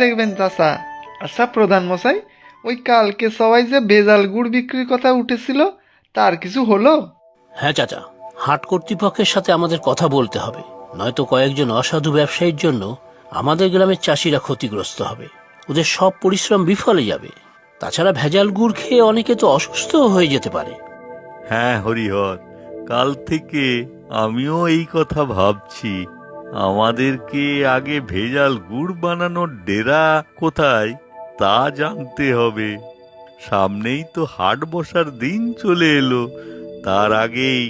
দেখবেন চাচা। আচ্ছা প্রধান মশাই, ওই কালকে সবাই যে ভেজাল গুড় বিক্রির কথা উঠেছিল, তার কিছু হলো? হ্যাঁ চাচা, হাট কর্তৃপক্ষের সাথে আমাদের কথা বলতে হবে, নয়তো কয়েকজন অসাধু ব্যবসায়ীর জন্য আমাদের গ্রামের চাষিরা ক্ষতিগ্রস্ত হবে। ওদের সব পরিশ্রম বিফলে যাবে। তাছাড়া ভেজাল গুড় খেয়ে অনেকে তো অসুস্থ হয়ে যেতে পারে। হ্যাঁ হরিহর, কাল থেকে আমিও এই কথা ভাবছি। আমাদেরকে আগে ভেজাল গুড় বানানোর ডেরা কোথায় তা জানতে হবে। সামনেই তো হাট বসার দিন চলে এলো, তার আগেই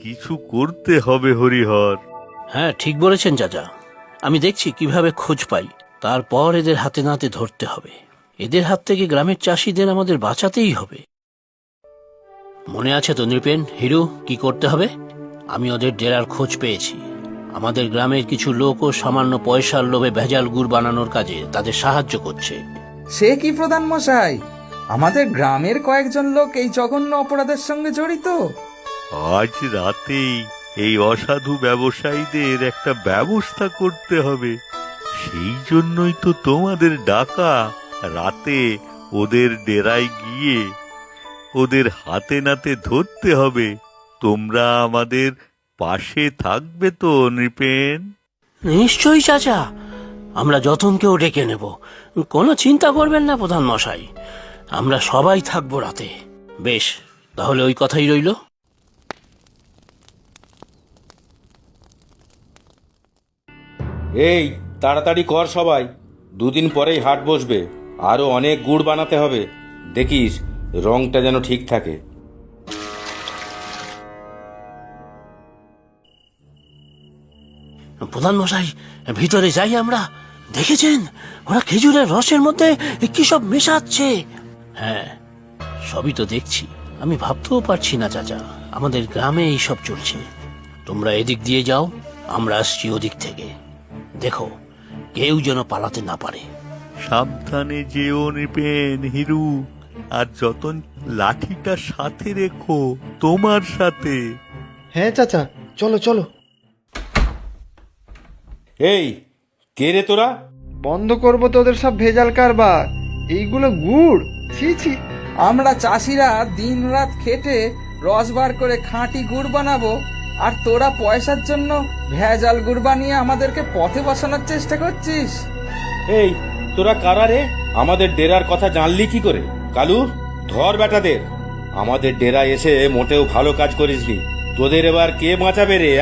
কিছু করতে হবে হরিহর। হ্যাঁ ঠিক বলেছেন চাচা, আমি দেখছি কিভাবে খোঁজ পাই, তারপর এদের হাতে নাতে ধরতে হবে। এদের হাত থেকে গ্রামের চাষিদের আমাদের বাঁচাতেই হবে। মনে আছে তো নৃপেন, হিরু, কি করতে হবে? আমি ওদের ডেরার খোঁজ পেয়েছি। আমাদের গ্রামের কিছু লোকও সামান্য পয়সার লোভে ভেজাল গুড় বানানোর কাজে তাদের সাহায্য করছে। সে কি প্রধান মশাই, আমাদের গ্রামের কয়েকজন লোক এই জঘন্য অপরাধের সঙ্গে জড়িত? আজ রাতেই এই অসাধু ব্যবসায়ীদের একটা ব্যবস্থা করতে হবে। সেই জন্যই তো তোমাদের ডাকা। রাতে ওদের ডেরায় গিয়ে ওদের হাতে নাতে ধরতে হবে। তোমরা আমাদের পাশে থাকবে তো নৃপেন? নিশ্চয়ই চাচা, আমরা যতনকেও ডেকে নেব, কোনো চিন্তা করবেন না প্রধান মশাই। আমরা সবাই থাকবো রাতে। বেশ, তাহলে ওই কথাই রইল। এই তাড়াতাড়ি কর সবাই, দুদিন পরেই হাট বসবে। আরো অনেক গুড় বানাতে হবে। দেখিস রংটা যেন ঠিক থাকে। প্রধান মশাই, ভিতরে যাই আমরা। দেখেছেন, ওরা খেজুরের রসের মধ্যে কি সব মেশাচ্ছে। হ্যাঁ, সবই তো দেখছি। আমি ভাবতেও পারছি না চাচা, আমাদের গ্রামে এই সব চলছে। তোমরা এদিক দিয়ে যাও, আমরা আসছি ওদিক থেকে। দেখো, কেউ যেন পালাতে না পারে। সাবধানে যেও নৃপেন, হিরু। আর যতন লাঠিটা সাথে রেখো, তোমার সাথে। হ্যাঁ চাচা, চলো চলো। এই কে রে তোরা? বন্ধ করবো তোদের সব ভেজাল কারবার। এইগুলো গুড়, ছি ছি। আমরা চাষিরা দিনরাত খেটে রস বার করে খাঁটি গুড় বানাবো, আর তোরা পয়সার জন্য ভেজাল গুড় বানিয়ে আমাদেরকে পথে বসানোর চেষ্টা করছিস? এই তোরা কারা রে? আমাদের ডেরার কথা জানলি কি করে? কালু, ধর বেটাদের। আমাদের ডেরা এসে মোটেও ভালো কাজ করিসনি। তোদের এবার কে বাঁচাবে রে?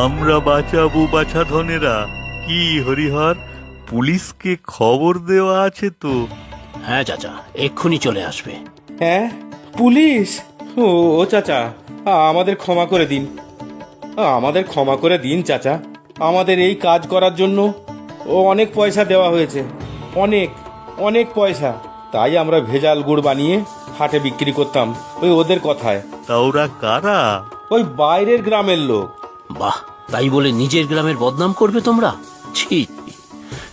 আমরা বাঁচাবো বাছাধনেরা। কি হরিহর, পুলিশকে খবর দেওয়া আছে তো? হ্যাঁ চাচা, এক্ষুনি চলে আসবে। হ্যাঁ, পুলিশ? ও ও চাচা, আমাদের ক্ষমা করে দিন। আমাদের ক্ষমা করে দিন চাচা। আমাদের এই কাজ করার জন্য অনেক পয়সা দেওয়া হয়েছে, অনেক অনেক পয়সা। তাই আমরা ভেজাল গুড় বানিয়ে হাটে বিক্রি করতাম ওই ওদের কথায়। তা ওরা কারা? ওই বাইরের গ্রামের লোক। বাহ, তাই বলে নিজের গ্রামের বদনাম করবে তোমরা? ছি,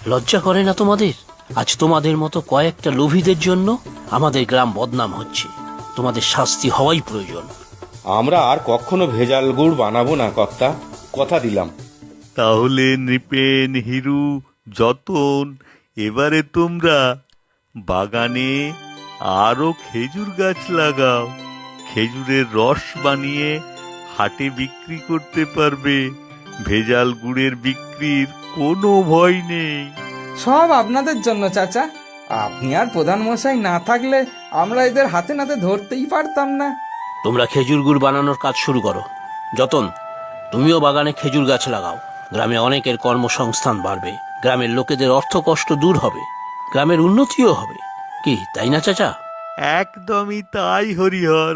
লজ্জা করে না তোমাদের? আজ তোমাদের মতো কয়েকটা লোভীদের জন্য আমাদের গ্রাম বদনাম হচ্ছে। তোমাদের শাস্তি হওয়াই প্রয়োজন। আমরা আর কখনো ভেজাল গুড় বানাবো না কর্তা, কথা দিলাম। তাহলে নৃপেন, হিরু, যতন, এবারে তোমরা বাগানে আরো খেজুর গাছ লাগাও। খেজুরের রস বানিয়ে হাটে বিক্রি করতে পারবে। ভেজাল গুড়ের বিক্রির কোনো ভয় নেই। সব আপনাদের জন্য চাচা। আপনি আর প্রধান মশাই না থাকলে আমরা এদের হাতে নাতে ধরতেই পারতাম না। তোমরা খেজুর গুড় বানানোর কাজ শুরু করো। যতন, তুমিও বাগানে খেজুর গাছ লাগাও। গ্রামে অনেকের কর্মসংস্থান বাড়বে, গ্রামের লোকেদের অর্থ কষ্ট দূর হবে, গ্রামের উন্নতিও হবে। কি তাই না চাচা? একদমই তাই হরিহর।